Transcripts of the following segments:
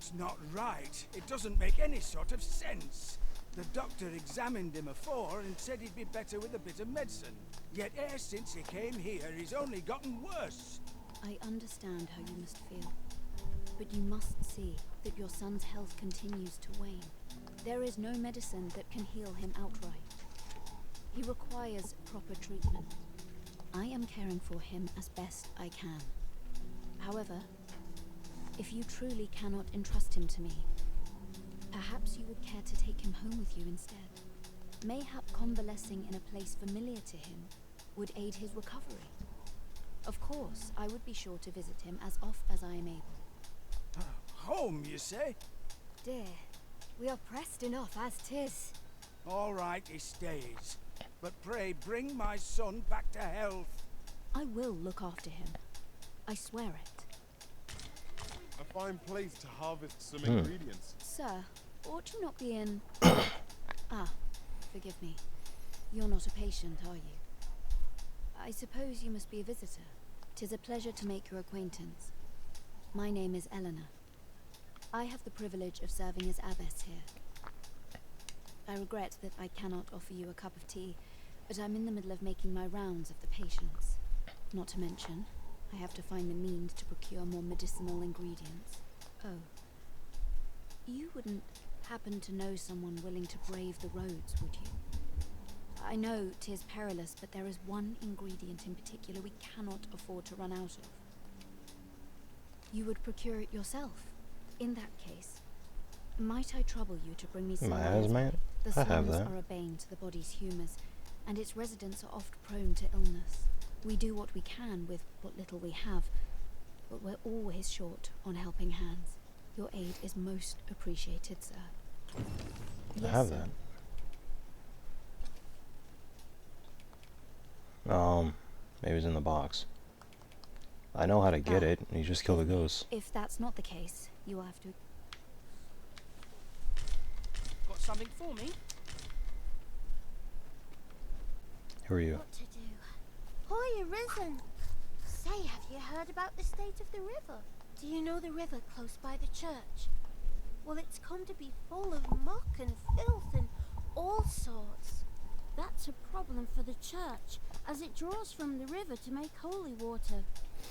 That's not right. It doesn't make any sort of sense. The doctor examined him afore and said he'd be better with a bit of medicine. Yet ever since he came here, he's only gotten worse. I understand how you must feel. But you must see that your son's health continues to wane. There is no medicine that can heal him outright. He requires proper treatment. I am caring for him as best I can. However, if you truly cannot entrust him to me, perhaps you would care to take him home with you instead. Mayhap convalescing in a place familiar to him would aid his recovery. Of course, I would be sure to visit him as oft as I am able. Home, you say? Dear, we are pressed enough as 'tis. All right, he stays. But pray bring my son back to health. I will look after him. I swear it. A fine place to harvest some ingredients. Sir, ought you not be in... Forgive me. You're not a patient, are you? I suppose you must be a visitor. 'Tis a pleasure to make your acquaintance. My name is Eleanor. I have the privilege of serving as abbess here. I regret that I cannot offer you a cup of tea, but I'm in the middle of making my rounds of the patients. Not to mention, I have to find the means to procure more medicinal ingredients. Oh. You wouldn't happen to know someone willing to brave the roads, would you? I know 'tis perilous, but there is one ingredient in particular we cannot afford to run out of. You would procure it yourself. In that case, might I trouble you to bring me some hazmat? The I have slums that. are a bane to the body's humours, and its residents are oft prone to illness. We do what we can with what little we have, but we're always short on helping hands. Your aid is most appreciated, sir. I have sir. that. Maybe it's in the box. I know how to get it. You just kill the ghost. If that's not the case, you will have to... Got something for me? Who are you? What to do? Hoy, Arisen! Say, have you heard about the state of the river? Do you know the river close by the church? Well, it's come to be full of muck and filth and all sorts. That's a problem for the church, as it draws from the river to make holy water.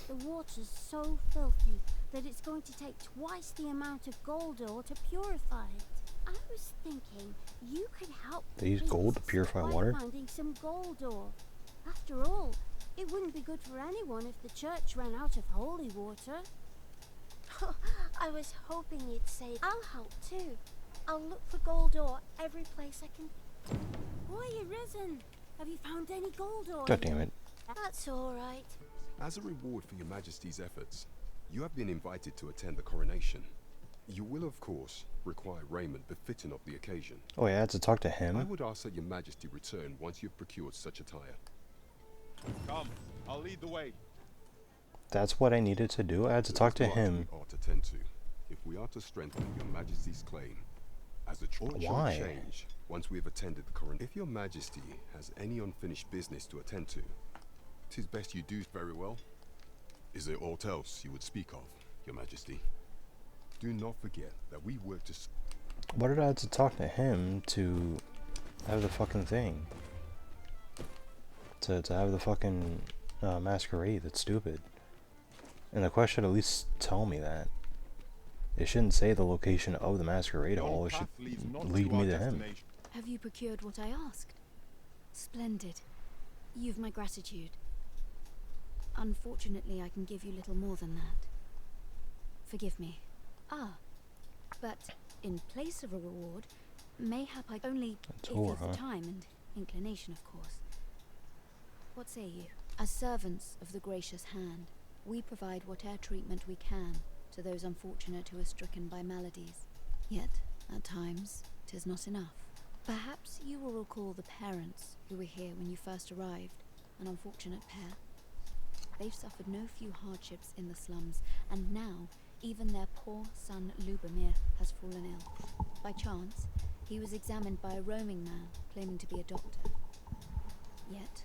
The water's so filthy that it's going to take twice the amount of gold ore to purify it. I was thinking you could help. They use gold to purify by water? finding some gold ore. After all, it wouldn't be good for anyone if the church ran out of holy water. I was hoping you'd say I'll help too. I'll look for gold ore every place I can. Boy, Arisen! Have you found any gold ore? God damn it. That's all right. As a reward for your Majesty's efforts, you have been invited to attend the coronation. You will, of course, require raiment befitting of the occasion. Oh, yeah, I had to talk to I him? would ask that your Majesty return once you've procured such attire. Come, I'll lead the way. That's what I needed to do? I had to talk to him. We ought to tend to, if we are to strengthen your Majesty's claim. As a Why? change, once we have attended the coronation. If your Majesty has any unfinished business to attend to, 'tis best you do very well. Is there aught else you would speak of, your Majesty? Do not forget that we work to... What did I have to talk to him to have the fucking thing? To have the fucking masquerade? That's stupid. And the quest should at least tell me that. It shouldn't say the location of the masquerade hall. It should lead me to him. Have you procured what I asked? Splendid. You've my gratitude. Unfortunately, I can give you little more than that. Forgive me. But in place of a reward, mayhap I only if tour, you've the time and inclination, of course. What say you? As servants of the gracious hand, we provide whatever treatment we can to those unfortunate who are stricken by maladies. Yet, at times, 'tis not enough. Perhaps you will recall the parents who were here when you first arrived, an unfortunate pair. They've suffered no few hardships in the slums, and now even their poor son Lubomir has fallen ill. By chance, he was examined by a roaming man claiming to be a doctor. Yet,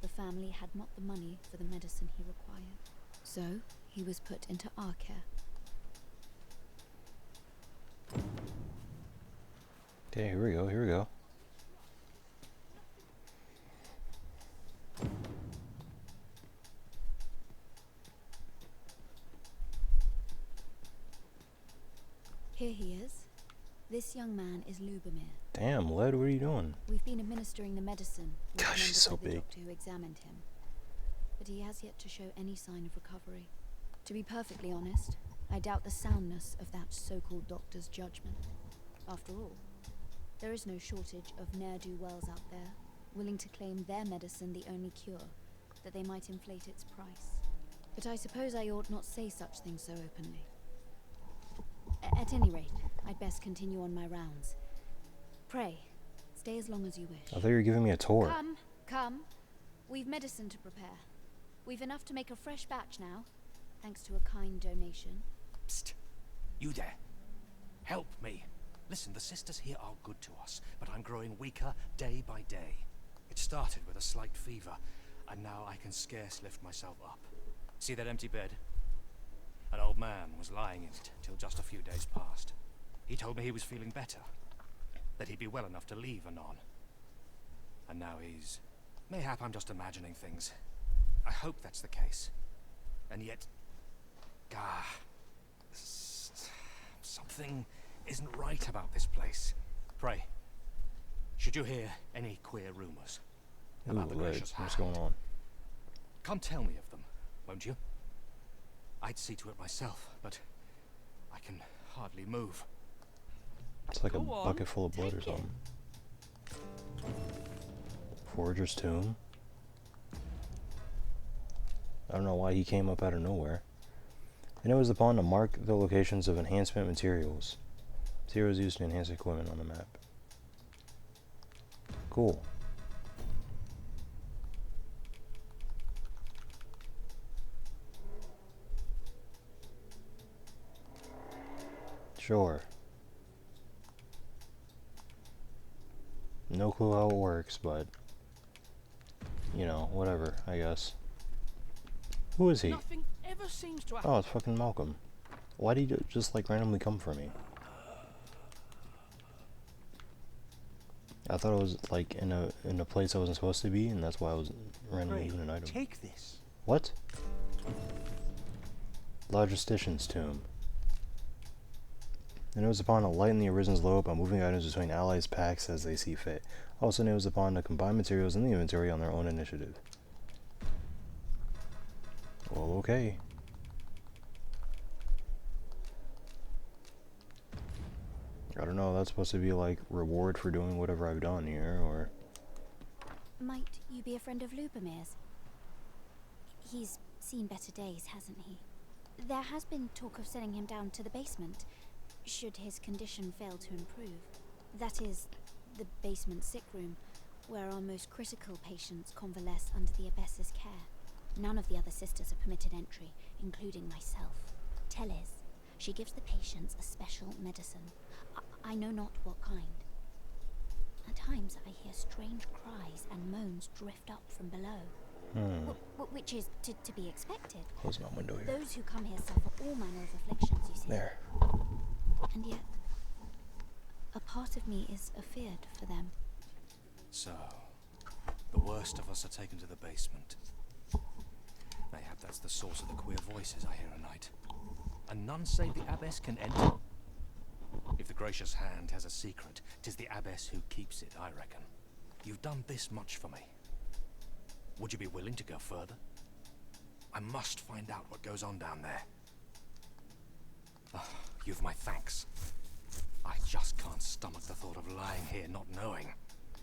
the family had not the money for the medicine he required. So, he was put into our care. Okay, here we go, here we go. Here he is. This young man is Lubomir. Damn, Led, what are you doing? We've been administering the medicine Gosh, she's so recommended by the big. doctor who examined him, but he has yet to show any sign of recovery. To be perfectly honest, I doubt the soundness of that so-called doctor's judgment. After all, there is no shortage of ne'er-do-wells out there, willing to claim their medicine the only cure, that they might inflate its price. But I suppose I ought not say such things so openly. At any rate, I'd best continue on my rounds. Pray, stay as long as you wish. I thought you were giving me a tour. Come. We've medicine to prepare. We've enough to make a fresh batch now, thanks to a kind donation. Psst. You there. Help me. Listen, the sisters here are good to us, but I'm growing weaker day by day. It started with a slight fever, and now I can scarce lift myself up. See that empty bed? An old man was lying in it till just a few days past. He told me he was feeling better, that he'd be well enough to leave anon. And now he's... Mayhap I'm just imagining things. I hope that's the case. And yet... something isn't right about this place. Pray, should you hear any queer rumors about the Led, gracious what's hand, going on? come tell me of them, won't you? I'd see to it myself, but I can hardly move. It's like a Go on, bucket full of blood or take it. something. Forger's tomb. I don't know why he came up out of nowhere. And it was upon to mark the locations of enhancement materials. Materials used to enhance equipment on the map. Cool. Sure. No clue how it works, but you know, whatever, I guess. Who is he? Nothing ever seems to happen. Oh, it's fucking Malcolm. Why did he just like randomly come for me? I thought it was like in a place I wasn't supposed to be, and that's why I was randomly given an item. Take this. What? Logistician's tomb. And it was upon to lighten the Arisen's load by moving items between allies' packs as they see fit. Also, it was upon to combine materials in the inventory on their own initiative. Well, okay. I don't know, that's supposed to be like reward for doing whatever I've done here, or... Might you be a friend of Lubomir's? He's seen better days, hasn't he? There has been talk of sending him down to the basement, should his condition fail to improve. That is, the basement sick room, where our most critical patients convalesce under the abbess's care. None of the other sisters are permitted entry, including myself. Teles, she gives the patients a special medicine. I know not what kind. At times I hear strange cries and moans drift up from below. Which is to be expected. Close my window here. Those who come here suffer all manner of afflictions, you see. There. And yet, a part of me is afeared for them. So, the worst of us are taken to the basement. Mayhap that's the source of the queer voices I hear at night. And none save the abbess can enter. If the gracious hand has a secret, 'tis the abbess who keeps it, I reckon. You've done this much for me. Would you be willing to go further? I must find out what goes on down there. You've my thanks. I just can't stomach the thought of lying here not knowing.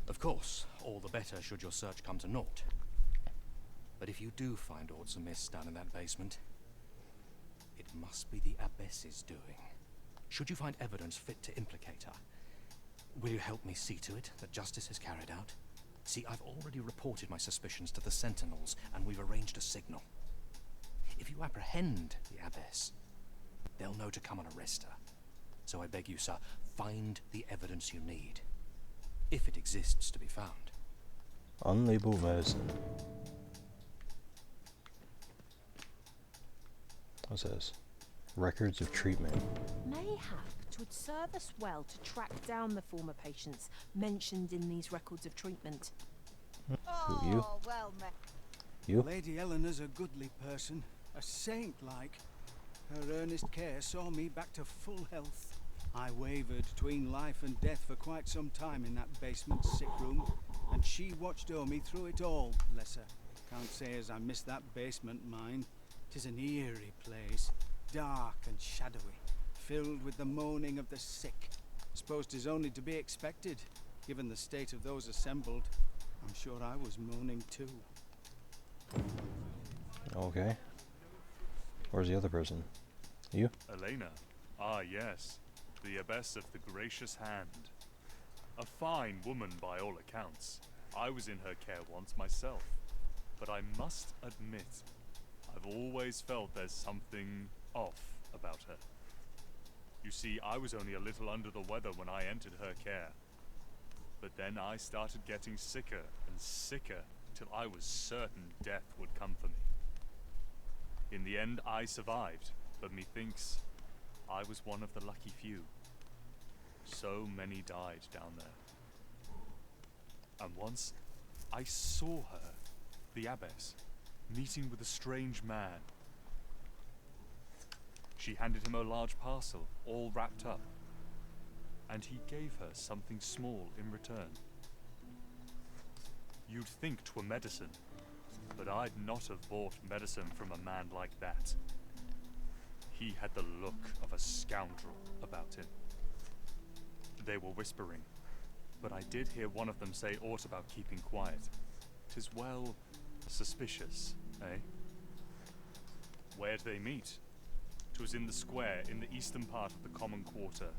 Of course, all the better should your search come to naught. But if you do find aught amiss down in that basement, it must be the abbess's doing. Should you find evidence fit to implicate her, will you help me see to it that justice is carried out? See, I've already reported my suspicions to the sentinels, and we've arranged a signal. If you apprehend the abbess, they'll know to come and arrest her. So I beg you, sir, find the evidence you need, if it exists to be found. Unlabeled medicine. What's this? Records of treatment. Mayhap It would serve us well to track down the former patients mentioned in these records of treatment. Who, you? Oh, well met. You? Lady Eleanor's a goodly person, a saint-like. Her earnest care saw me back to full health. I wavered between life and death for quite some time in that basement sick room, and she watched o'er me through it all, bless her. Can't say as I miss that basement, mind. 'Tis an eerie place, dark and shadowy, filled with the moaning of the sick. Suppose 'tis only to be expected, given the state of those assembled. I'm sure I was moaning too. Okay. Where's the other person? You? Elena. Ah, yes. The abbess of the gracious hand. A fine woman by all accounts. I was in her care once myself. But I must admit, I've always felt there's something off about her. You see, I was only a little under the weather when I entered her care. But then I started getting sicker and sicker till I was certain death would come for me. In the end, I survived, but methinks I was one of the lucky few. So many died down there. And once I saw her, the abbess, meeting with a strange man. She handed him a large parcel, all wrapped up, and he gave her something small in return. You'd think 'twere medicine, but I'd not have bought medicine from a man like that. He had the look of a scoundrel about him. They were whispering, but I did hear one of them say aught about keeping quiet. 'Tis well suspicious, eh? Where'd they meet? 'Twas in the square in the eastern part of the common quarter,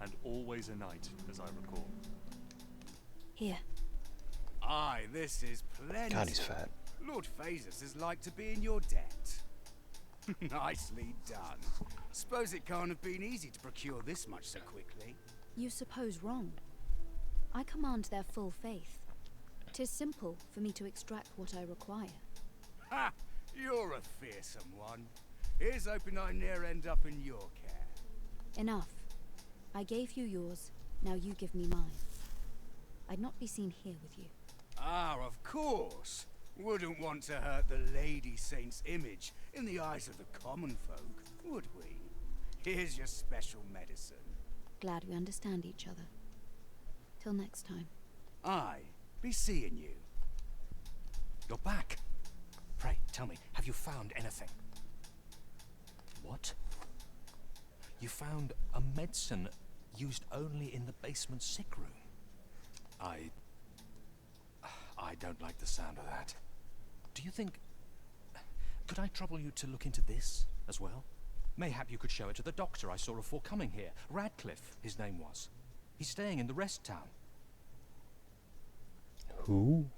and always a night, as I recall. Here. Aye, this is plenty. God, he's fat. Lord Phasus is like to be in your debt. Nicely done. Suppose it can't have been easy to procure this much so quickly. You suppose wrong. I command their full faith. 'Tis simple for me to extract what I require. Ha! You're a fearsome one. Here's hoping I ne'er end up in your care. Enough. I gave you yours, now you give me mine. I'd not be seen here with you. Ah, of course. Wouldn't want to hurt the Lady Saint's image in the eyes of the common folk, would we? Here's your special medicine. Glad we understand each other. Till next time. Aye, be seeing you. You're back. Pray, tell me, have you found anything? What? You found a medicine used only in the basement sick room? I don't like the sound of that. Do you think... Could I trouble you to look into this as well? Mayhap you could show it to the doctor I saw afore coming here. Radcliffe, his name was. He's staying in the rest town. Who?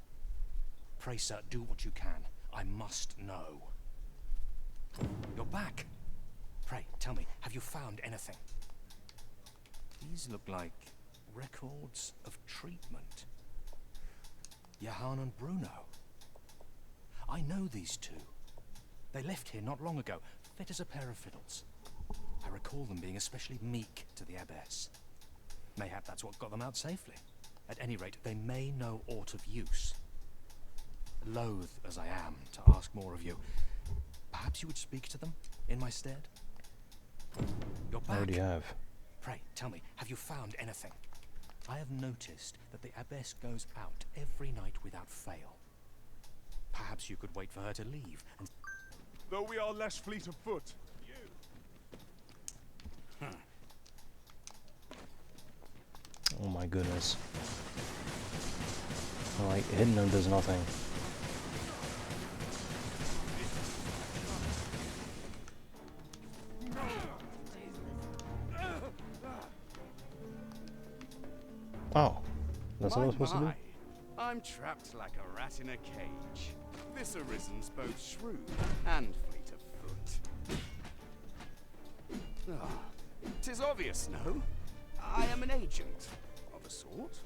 Pray, sir, do what you can. I must know. You're back. Pray, tell me, have you found anything? These look like records of treatment. Johann and Bruno. I know these two. They left here not long ago, fit as a pair of fiddles. I recall them being especially meek to the abbess. Mayhap that's what got them out safely. At any rate, they may know aught of use. Loath as I am to ask more of you, perhaps you would speak to them in my stead? You're back. I already have. Pray, tell me, have you found anything? I have noticed that the abbess goes out every night without fail. Perhaps you could wait for her to leave and... Though we are less fleet of foot. Oh my goodness. Like, hitting him does nothing. Oh, that's what I was supposed to do? I'm trapped like a rat in a cage. This arisen's both shrewd and fleet of foot. Ah, 'tis obvious, no? I am an agent, of a sort.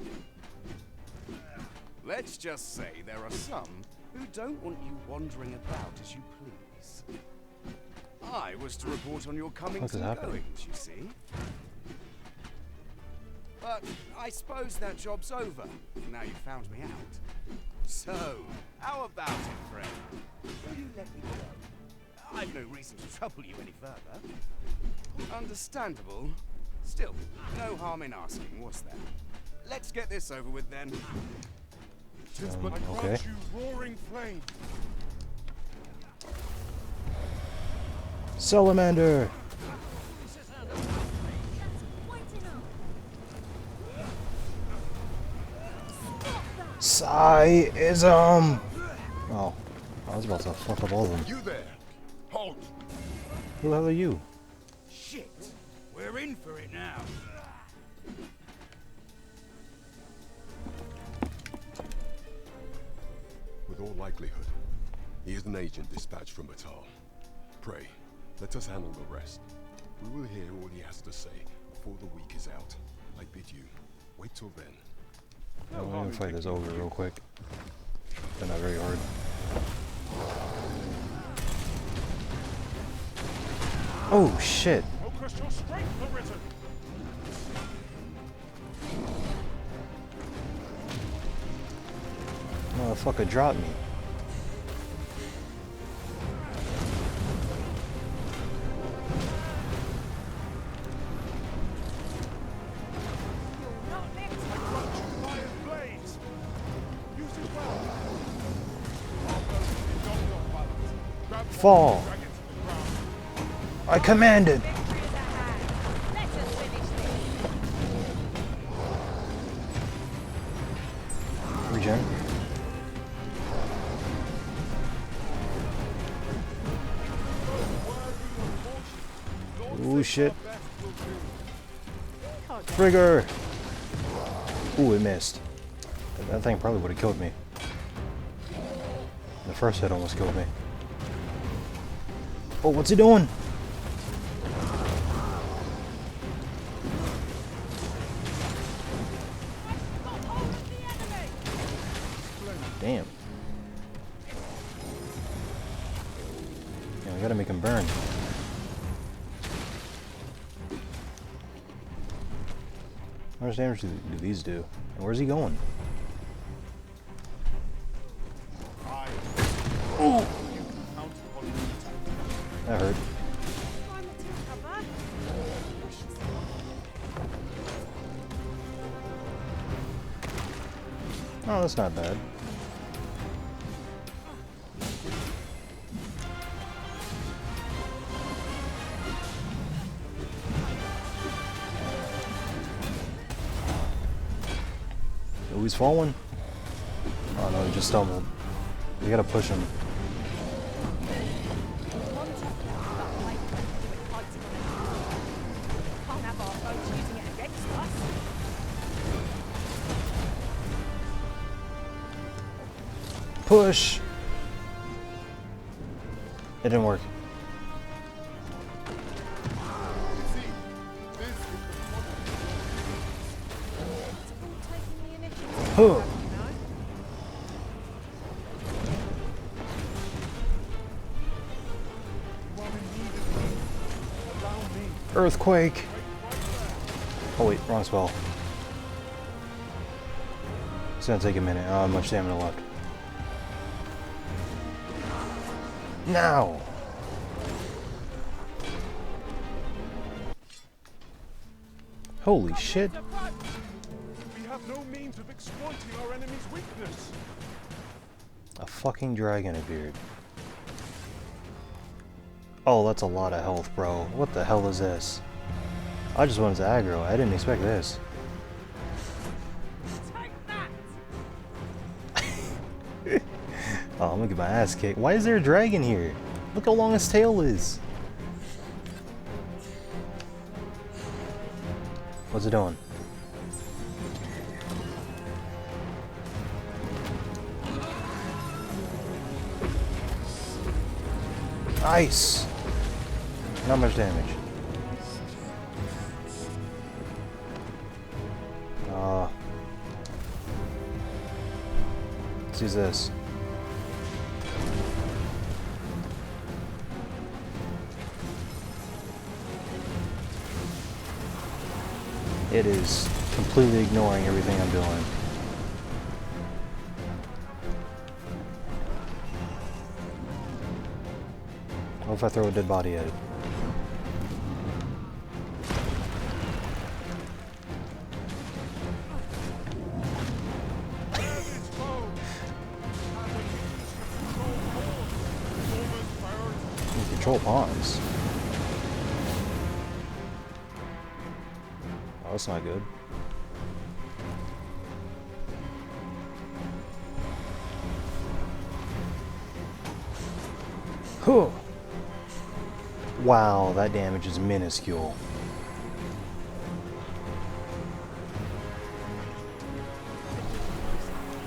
Let's just say there are some who don't want you wandering about as you please. I was to report on your comings What and happened? goings, you see. But I suppose that job's over, now you found me out. So, how about it, friend? Will you let me go? I've no reason to trouble you any further. Understandable. Still, no harm in asking, was there? Let's get this over with then. Okay. You roaring flame. Salamander! Psyism! Oh, I was about to fuck up all of them. You there? Halt! Who the hell are you? Shit! We're in for it now. With all likelihood, he is an agent dispatched from Batal. Pray, let us handle the rest. We will hear all he has to say before the week is out. I bid you, wait till then. I'm gonna fight this ogre real quick. But not very hard. Oh shit! Focus your strength, Arisen. Motherfucker dropped me. Fall. I commanded. Regen. Ooh shit. Trigger. Ooh, it missed. That thing probably would have killed me. The first hit almost killed me. Oh, what's he doing? Damn. Yeah, we gotta make him burn. How much damage do these do? And where's he going? Oh! That hurt. Oh, that's not bad. Oh, he's falling. Oh no, he just stumbled. We gotta push him. Push! It didn't work. Huh. Earthquake! Oh wait, wrong spell. It's gonna take a minute. I don't have much stamina left. Now! Holy shit! We have no means of exploiting our enemy's weakness. A fucking dragon appeared. Oh, that's a lot of health, bro. What the hell is this? I just wanted to aggro. I didn't expect this. Oh, I'm gonna get my ass kicked. Why is there a dragon here? Look how long his tail is. What's it doing? Ice! Not much damage. Let's use this. It is completely ignoring everything I'm doing. What if I throw a dead body at it? Control pawns. Oh, that's not good. Huh. Wow, that damage is minuscule.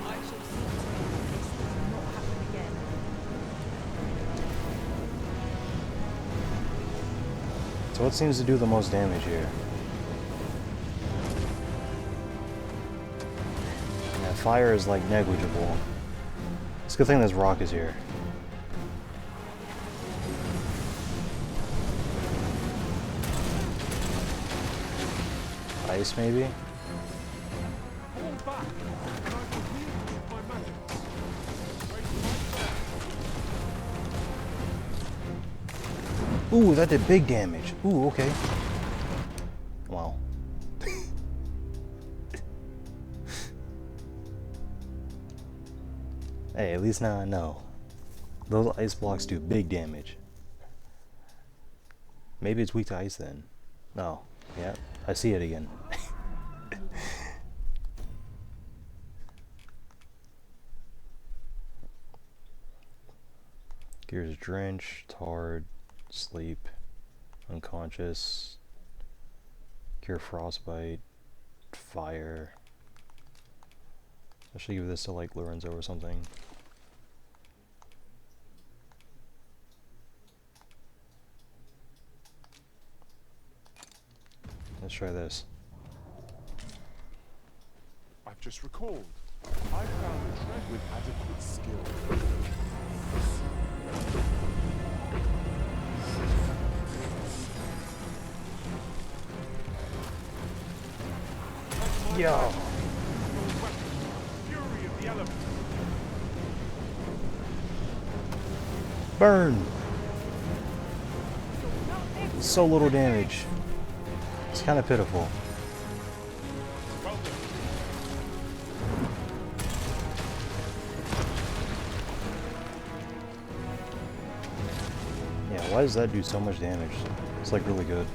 I shall see to it that this does not happen again. So what seems to do the most damage here? Yeah, fire is like negligible. It's a good thing this rock is here. Ice maybe? Hold back, and I will heal you with my magic. Wait right there. Ooh, that did big damage. Ooh, okay. Wow. Hey, at least now I know. Those ice blocks do big damage. Maybe it's weak to ice then. No. Yeah, I see it again. Gears drench, tarred, sleep, unconscious, cure frostbite, fire. I should give this to like Lorenzo or something. Let's try this. I've just recalled. I found a treasure with adequate skill. Yo. Fury of the elements. Burn! So little damage. It's kind of pitiful. Well done. Yeah, why does that do so much damage? It's like really good.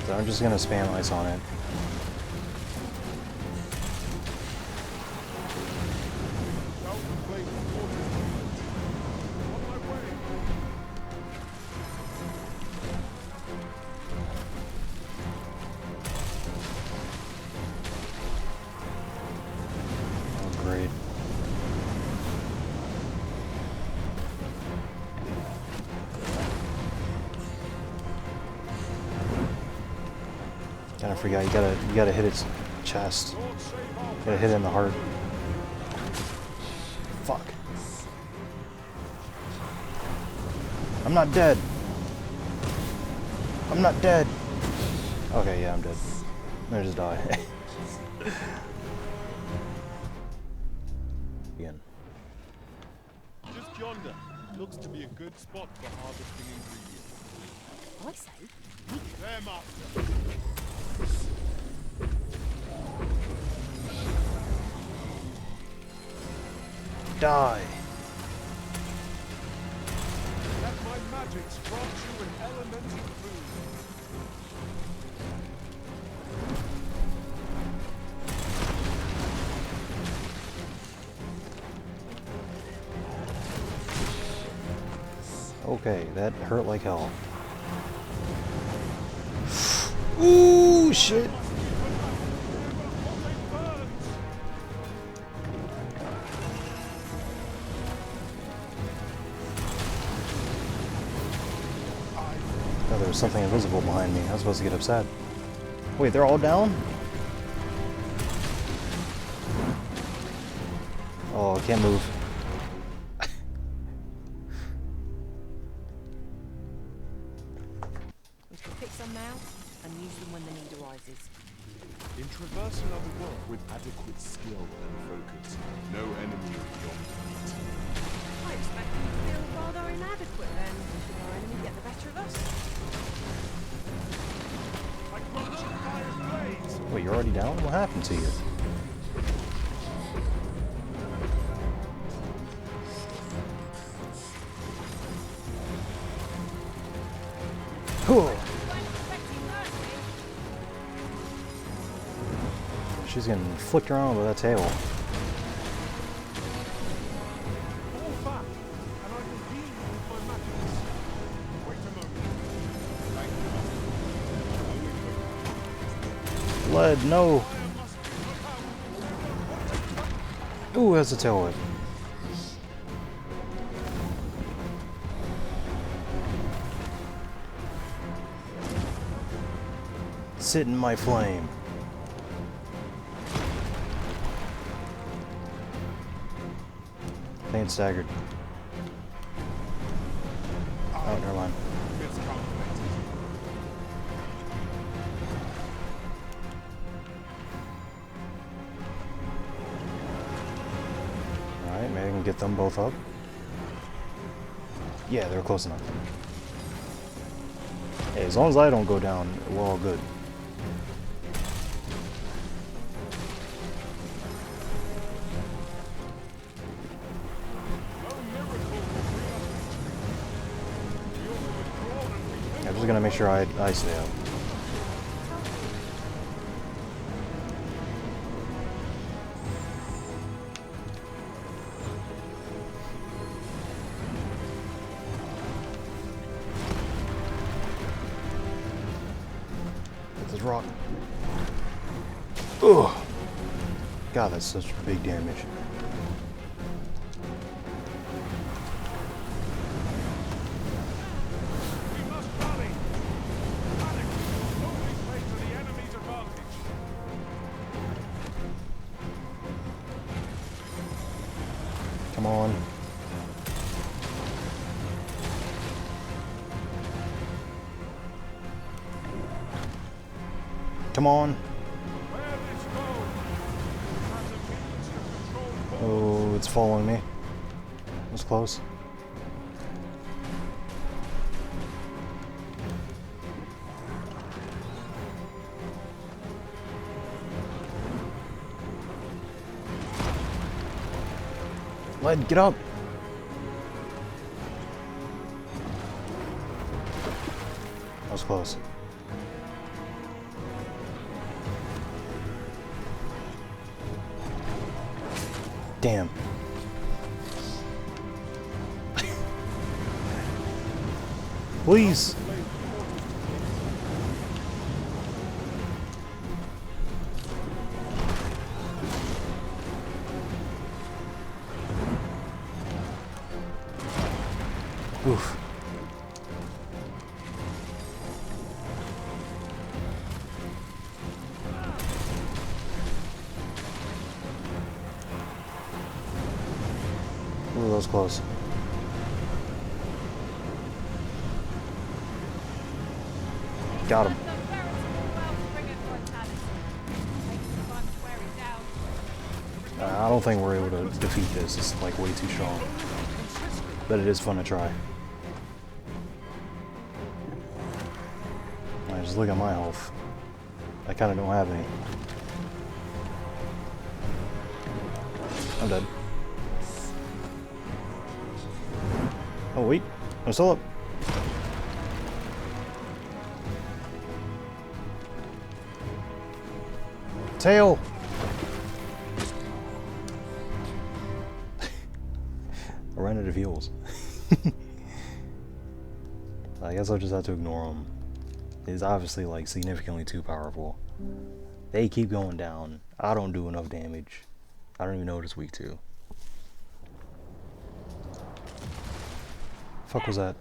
So I'm just gonna spam ice on it. Oh, great. Kinda forgot, you gotta hit its chest. You gotta hit it in the heart. Fuck. I'm not dead. I'm not dead. Okay, yeah, I'm dead. I just die. Again. Just yonder. Looks to be a good spot for harvesting ingredients. I say, There, master. Die. Let my magics grant you an elemental food. Okay, that hurt like hell. Ooh, shit. Oh, there was something invisible behind me. I was supposed to get upset. Wait, they're all down? Oh, I can't move. we can fix them now and use them when the need arises. In traversing other worlds with adequate skill and focus, no enemy is beyond defeat. I expect we feel rather inadequate then. Should our enemy get the better of us? I grant you fire's blades! Wait, you're already down? What happened to you? She's getting flicked around with that tail. Fall back, and I will heal you with my magics. Wait a moment. Lead, no! Ooh, that's a tail whip. Sit in my flame. I think it's staggered. Oh, never mind. Alright, maybe I can get them both up. Yeah, they're close enough. Hey, as long as I don't go down, we're all good. I'm just gonna make sure I stay up. Get this rock. Ugh. God, that's such big damage. Come on. Come on. Oh, it's following me. It was close. Led, get up! That was close. Damn. Please! Oof. Ooh, that was close. Got him. I don't think we're able to defeat this. It's like way too strong. But it is fun to try. Alright, just look at my health. I kind of don't have any. I'm dead. Oh wait, I'm still up. Tail! I ran out of heals. I guess I'll just have to ignore him. He's obviously like significantly too powerful. They keep going down. I don't do enough damage. I don't even know what it's weak to. Fuck was that?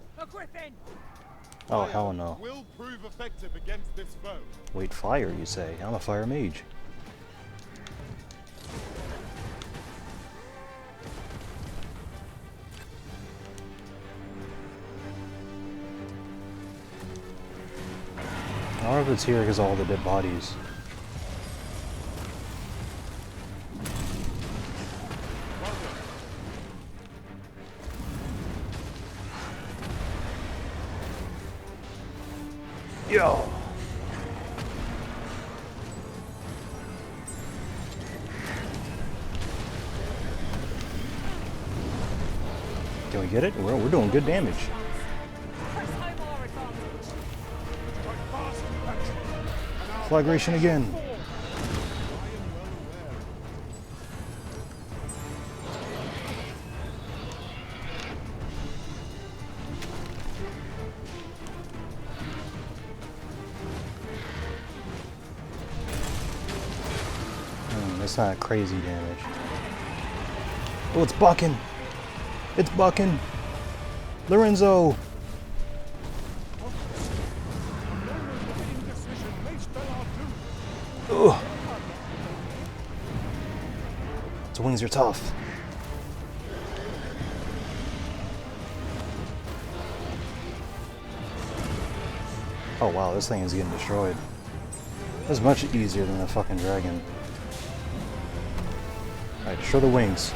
Oh hell no. Will prove effective against this foe. Wait, fire you say? I'm a fire mage. I don't know if it's here because of all the dead bodies. Yo! Can we get it? We're doing good damage. Flagration again. That's not crazy damage. Oh, it's bucking. It's bucking. Lorenzo. Ugh. Its wings are tough. Oh wow, this thing is getting destroyed. That's much easier than the fucking dragon. Alright, show the wings.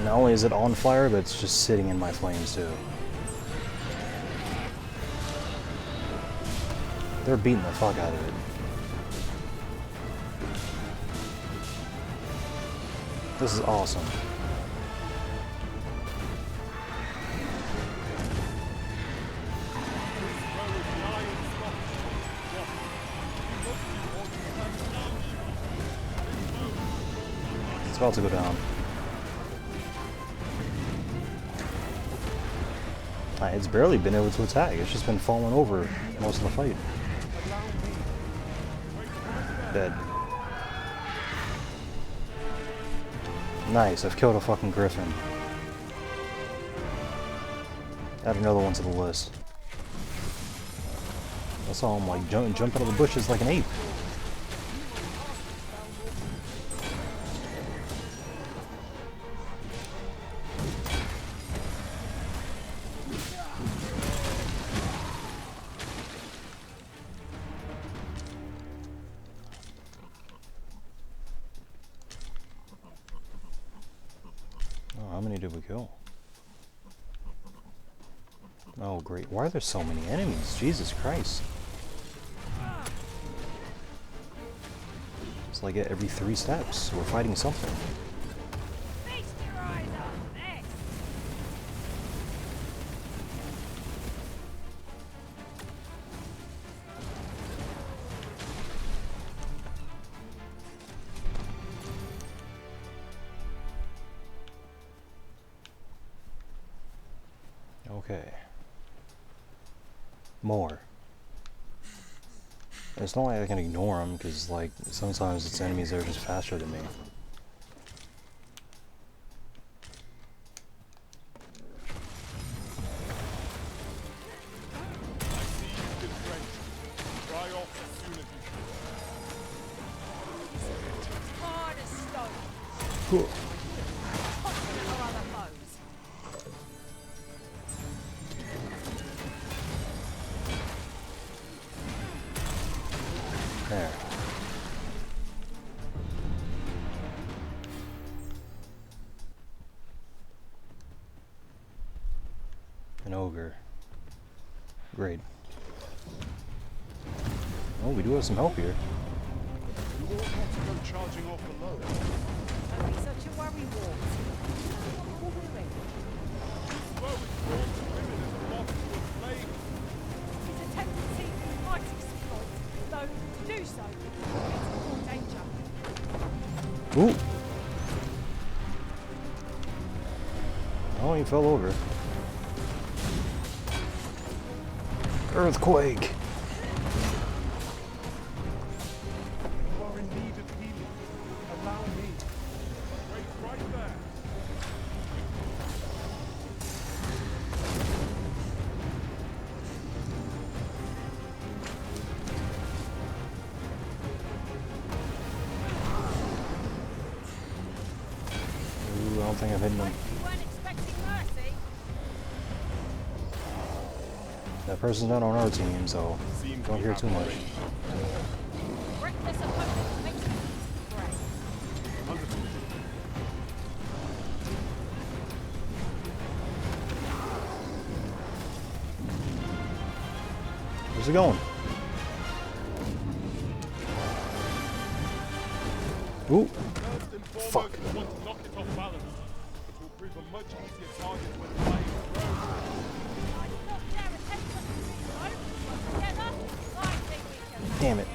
Not only is it on fire, but it's just sitting in my flames too. They're beating the fuck out of it. This is awesome. It's about to go down. It's barely been able to attack. It's just been falling over most of the fight. Dead. Nice, I've killed a fucking griffin. Add another one to the list. I saw him like jump out of the bushes like an ape. How many did we kill? Oh great, why are there so many enemies? Jesus Christ. It's like at every 3 steps, we're fighting something. Okay. More. It's not like I can ignore them, because, like, sometimes it's enemies that are just faster than me. Cool. There. An ogre. Great. Oh, we do have some help here. You all want to go charging off below. Don't be such a worry, Walt. What are we doing? Throwing swords and women as a moth to a flame. It's a tendency we might exploit, though to do so, it's more danger. Ooh. Oh, he fell over. Earthquake. You are in need of healing. Allow me. Wait right there. don't think I've hit them. You weren't expecting mercy? That person's not on our team, so don't hear too much. Reckless opponent makes it great. Where's it going? Ooh. Fuck. Damn it.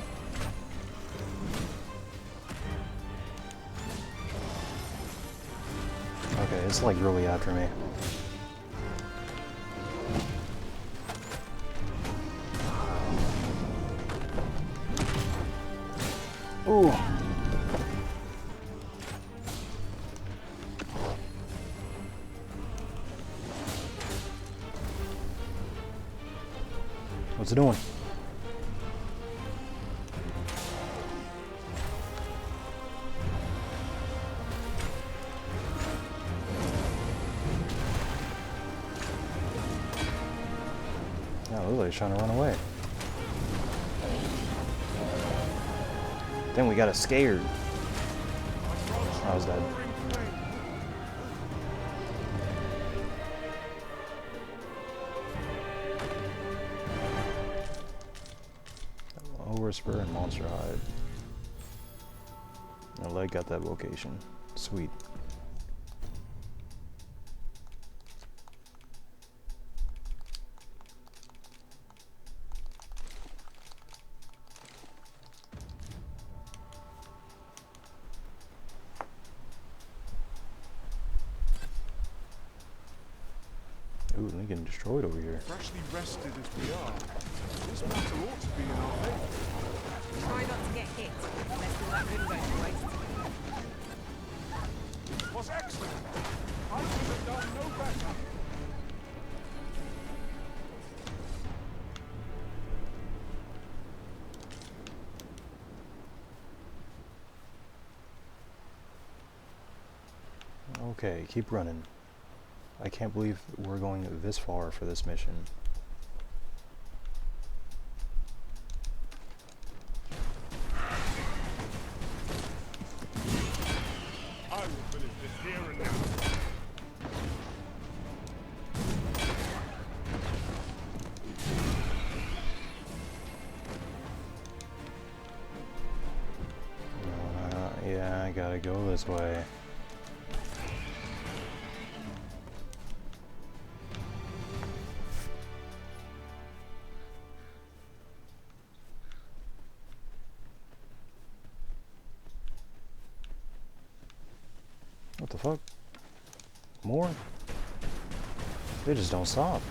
Okay, it's like really after me. Ooh. What's it doing? Yeah, it looks like it's trying to run away. Then we got us scared. I was dead. Whisper and Monster Hide. And Leg got that location. Sweet. Ooh, they're getting destroyed over here. Freshly rested as we are, this matter ought to be in our favor. Try not to get hit, unless all that good goes to waste. Was excellent. I could have done no better. Okay, keep running. I can't believe we're going this far for this mission. I will finish this here and now. Yeah, I gotta go this way. What the fuck? More? They just don't stop.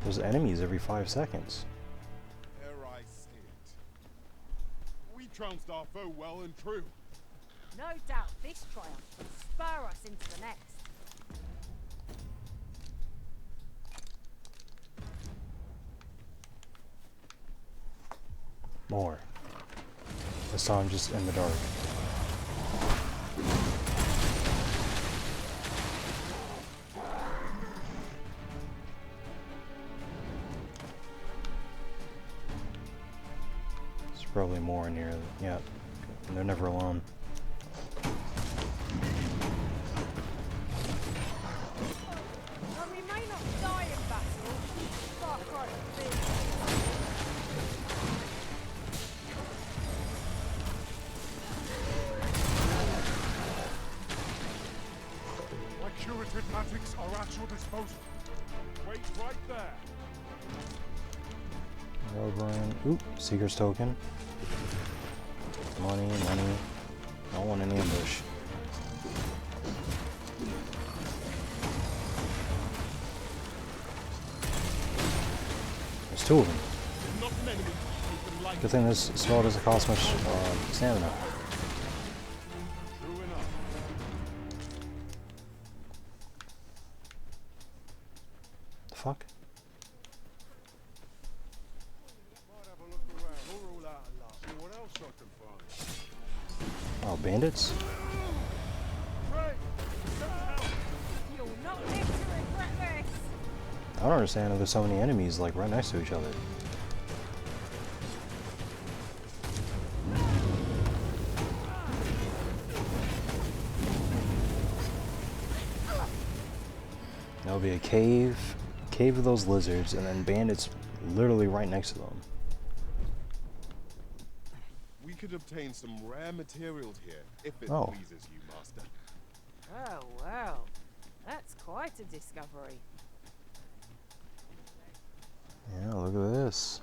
There's enemies every 5 seconds. There I see it. We trounced our foe well and true. No doubt this triumph will spur us into the next. More. This time just in the dark. There's probably more in here. Yeah. And they're never alone. Well, we may not die in battle, but right, My curative magics are at your disposal. Wait right there. Roadrun. Oop, Seeker's token. Money, money. I don't want an ambush. There's 2 of them. Good thing this spell doesn't cost much stamina. True fuck? Oh, bandits? You'll not live to regret this. I don't understand how there's so many enemies like right next to each other. There'll be a cave of those lizards, and then bandits literally right next to them. We could obtain some rare materials here, if it Oh. pleases you, Master. Oh, well. That's quite a discovery. Yeah, look at this.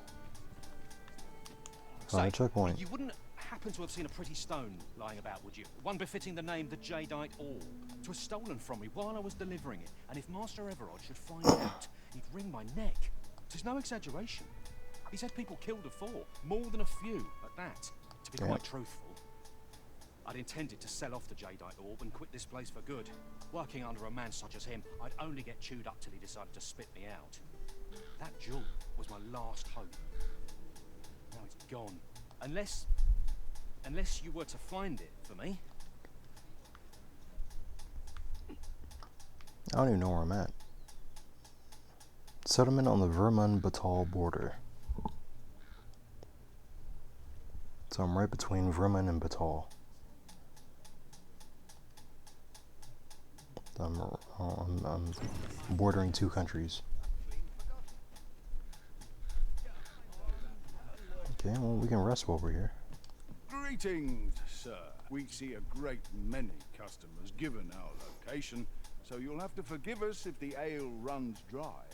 Find a checkpoint. You wouldn't happen to have seen a pretty stone lying about, would you? One befitting the name the Jadeite Orb. It was stolen from me while I was delivering it, and if Master Everard should find out, he'd wring my neck. There's no exaggeration. He said people killed afore, more than a few at that. To be quite truthful, I'd intended to sell off the Jadeite Orb and quit this place for good. Working under a man such as him, I'd only get chewed up till he decided to spit me out. That jewel was my last hope. Now it's gone. Unless you were to find it for me. I don't even know where I'm at. Settlement on the Vermund-Batal border. So I'm right between Vermund and Batal. I'm bordering two countries. Okay, well, we can rest while we're here. Greetings, sir. We see a great many customers given our location, so you'll have to forgive us if the ale runs dry.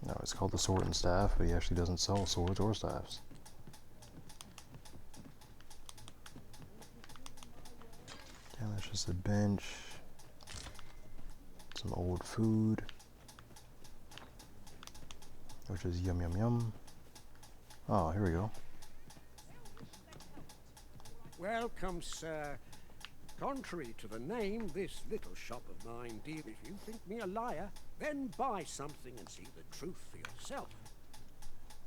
No, it's called the Sword and Staff, but he actually doesn't sell swords or staffs. Yeah, that's just a bench. Some old food. Which is yum yum yum. Oh, here we go. Welcome, sir. Contrary to the name, this little shop of mine deal. If you think me a liar, then buy something and see the truth for yourself.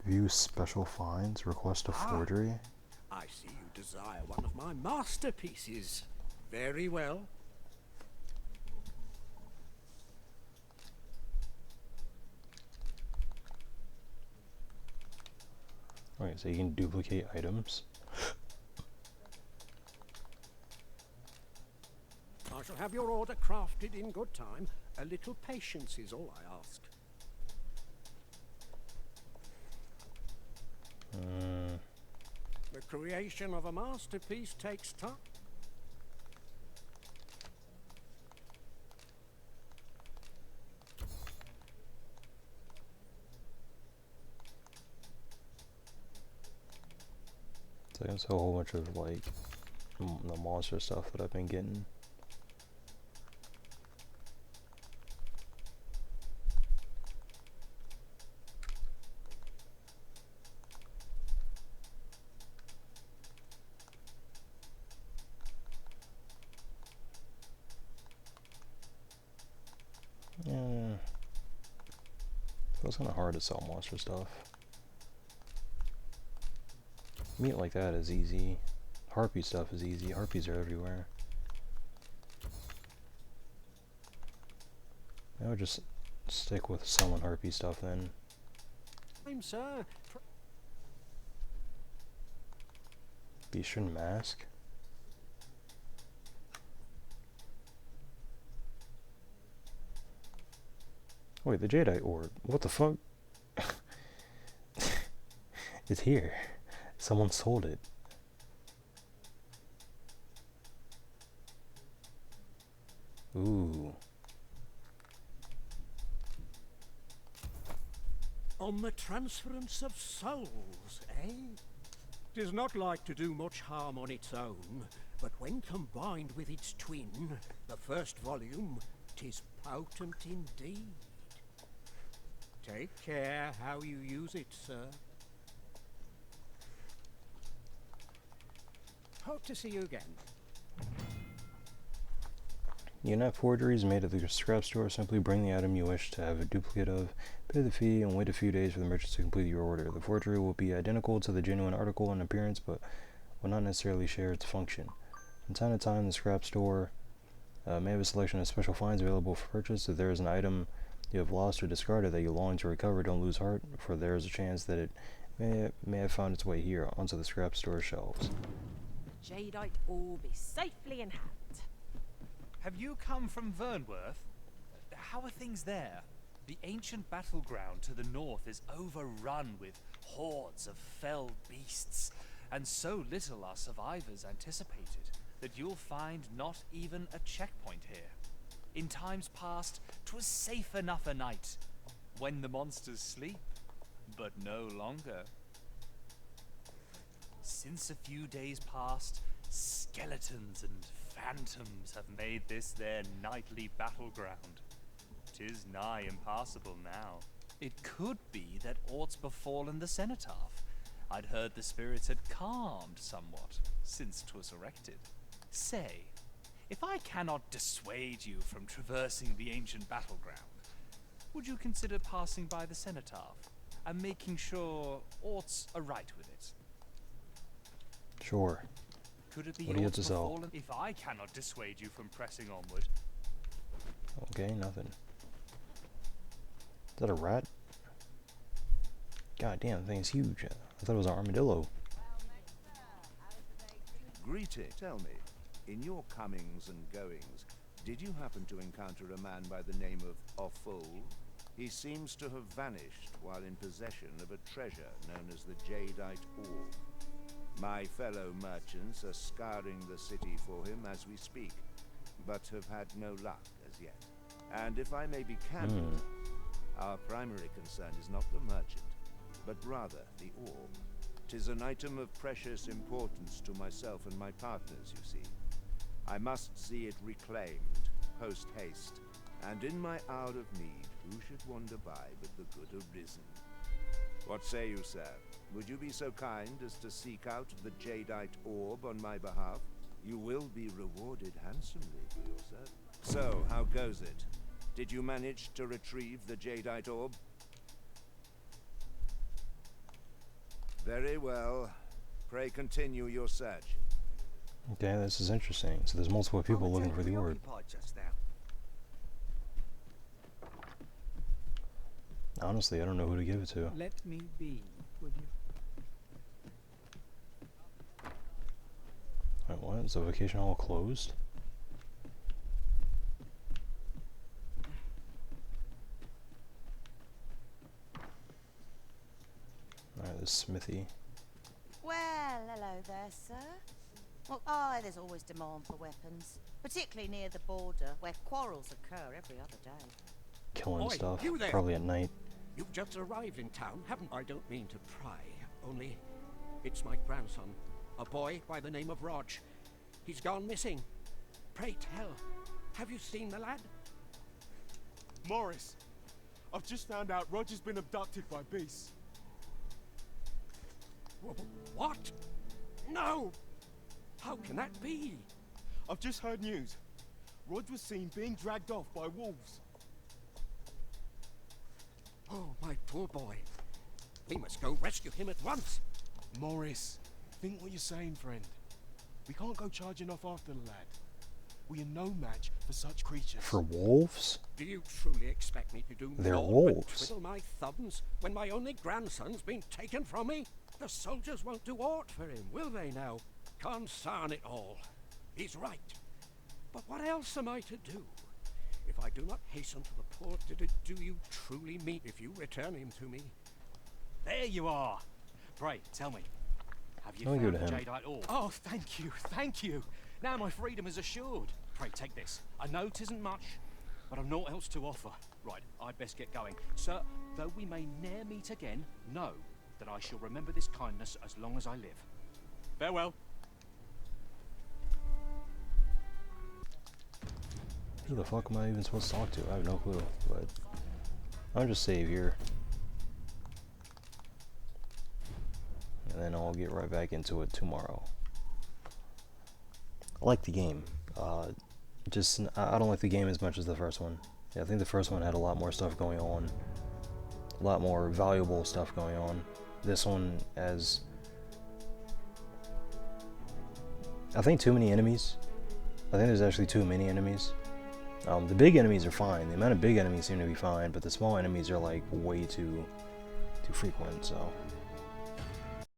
View special finds. Request a forgery. I see you desire one of my masterpieces. Very well. Okay, so you can duplicate items. I shall have your order crafted in good time. A little patience is all I ask. The creation of a masterpiece takes time. So there's a whole bunch of like the monster stuff that I've been getting. Yeah, feels kind of hard to sell monster stuff. Meat like that is easy. Harpy stuff is easy. Harpies are everywhere. I would just stick with selling harpy stuff then. Sir. Beastren mask. Wait, the Jadeite Orb. What the fuck? It's here. Someone sold it. Ooh. On the transference of souls, eh? 'Tis not like to do much harm on its own, but when combined with its twin, the first volume, 'tis potent indeed. Take care how you use it, sir. Hope to see you again. Unite forgeries made at the scrap store. Simply bring the item you wish to have a duplicate of, pay the fee, and wait a few days for the merchant to complete your order. The forgery will be identical to the genuine article in appearance, but will not necessarily share its function. From time to time, the scrap store may have a selection of special finds available for purchase. If there is an item you have lost or discarded that you long to recover, don't lose heart, for there is a chance that it may have found its way here onto the scrap store shelves. Jadeite orb is safely in hand. Have you come from Vernworth? How are things there? The ancient battleground to the north is overrun with hordes of fell beasts, and so little are survivors anticipated that you'll find not even a checkpoint here. In times past, 'twas safe enough a night, when the monsters sleep, but no longer. Since a few days past, skeletons and phantoms have made this their nightly battleground. 'Tis nigh impassable now. It could be that aught's befallen the cenotaph. I'd heard the spirits had calmed somewhat since 'twas erected. Say, if I cannot dissuade you from traversing the ancient battleground, would you consider passing by the cenotaph and making sure aught's aright with it? Sure. Could it be What do you have aught's to sell? befallen if I cannot dissuade you from pressing onward? Okay, nothing. Is that a rat? God damn, the thing's huge. I thought it was an armadillo. Greeting. Tell me, in your comings and goings, did you happen to encounter a man by the name of Offol? He seems to have vanished while in possession of a treasure known as the Jadeite Orb. My fellow merchants are scouring the city for him as we speak, but have had no luck as yet. And if I may be candid, our primary concern is not the merchant, but rather the orb. 'Tis an item of precious importance to myself and my partners, you see. I must see it reclaimed, post-haste, and in my hour of need, who should wander by but the good Arisen? What say you, sir? Would you be so kind as to seek out the Jadeite Orb on my behalf? You will be rewarded handsomely for your service. So, how goes it? Did you manage to retrieve the Jadeite Orb? Very well. Pray continue your search. Okay, this is interesting. So there's multiple people looking for the orb. Just now. Honestly, I don't know who to give it to. Let me be, would you? Wait, what? Is the vacation hall closed? Alright, this smithy. Well, hello there, sir. Well, there's always demand for weapons, particularly near the border, where quarrels occur every other day. Killing Oi, stuff, you there? probably at night. You've just arrived in town, haven't I? Don't mean to pry, only it's my grandson, a boy by the name of Rog. He's gone missing. Pray tell, have you seen the lad? Morris, I've just found out Roger's been abducted by beasts. What? No! How can that be? I've just heard news. Rog was seen being dragged off by wolves. Oh, my poor boy. We must go rescue him at once. Morris, think what you're saying, friend. We can't go charging off after the lad. We are no match for such creatures. For wolves? Do you truly expect me to do They're naught but wolves. twiddle my thumbs when my only grandson's been taken from me? The soldiers won't do aught for him, will they now? Consign it all. He's right. But what else am I to do? If I do not hasten to the port, do you truly mean if you return him to me? There you are. Pray, tell me, have you I'll found go the to him. Jadeite Orb? Oh, thank you, thank you. Now my freedom is assured. Pray, take this. I know 'tisn't much, but I've naught else to offer. Right, I'd best get going. Sir, though we may ne'er meet again, know that I shall remember this kindness as long as I live. Farewell. Who the fuck am I even supposed to talk to? I have no clue, but I'll just save here. And then I'll get right back into it tomorrow. I like the game. Just, I don't like the game as much as the first one. Yeah, I think the first one had a lot more stuff going on. A lot more valuable stuff going on. This one has, I think, too many enemies. I think there's actually too many enemies. The big enemies are fine. The amount of big enemies seem to be fine, but the small enemies are like way too frequent, so